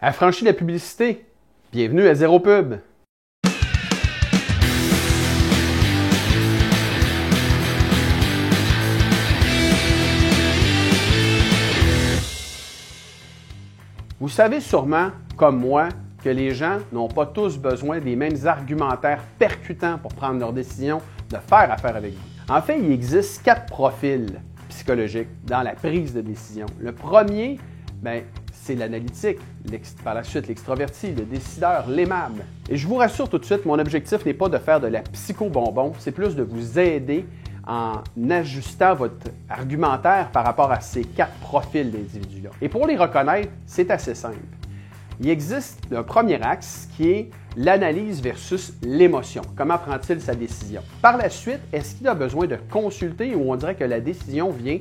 Affranchi de la publicité, bienvenue à Zéro Pub. Vous savez sûrement, comme moi, que les gens n'ont pas tous besoin des mêmes argumentaires percutants pour prendre leur décision de faire affaire avec vous. En fait, il existe 4 profils psychologiques dans la prise de décision. Le premier, c'est l'analytique, par la suite l'extraverti, le décideur, l'aimable. Et je vous rassure tout de suite, mon objectif n'est pas de faire de la psycho-bonbon, c'est plus de vous aider en ajustant votre argumentaire par rapport à ces 4 profils d'individus-là. Et pour les reconnaître, c'est assez simple. Il existe un premier axe qui est l'analyse versus l'émotion. Comment prend-il sa décision? Par la suite, est-ce qu'il a besoin de consulter ou on dirait que la décision vient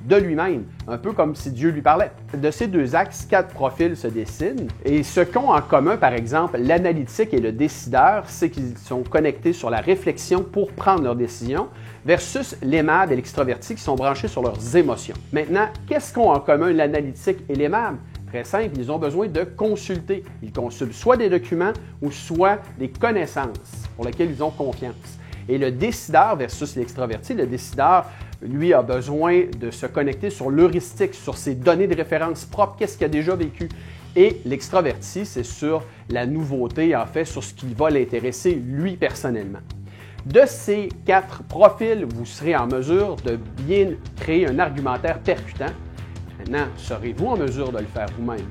de lui-même, un peu comme si Dieu lui parlait? De ces deux axes, 4 profils se dessinent et ce qu'ont en commun, par exemple, l'analytique et le décideur, c'est qu'ils sont connectés sur la réflexion pour prendre leurs décisions versus l'aimable et l'extraverti qui sont branchés sur leurs émotions. Maintenant, qu'est-ce qu'ont en commun l'analytique et l'aimable? Très simple, ils ont besoin de consulter. Ils consultent soit des documents ou soit des connaissances pour lesquelles ils ont confiance. Et le décideur versus l'extraverti, le décideur, lui, a besoin de se connecter sur l'heuristique, sur ses données de référence propres, qu'est-ce qu'il a déjà vécu. Et l'extraverti, c'est sur la nouveauté, en fait, sur ce qui va l'intéresser, lui, personnellement. De ces 4 profils, vous serez en mesure de bien créer un argumentaire percutant. Maintenant, serez-vous en mesure de le faire vous-même?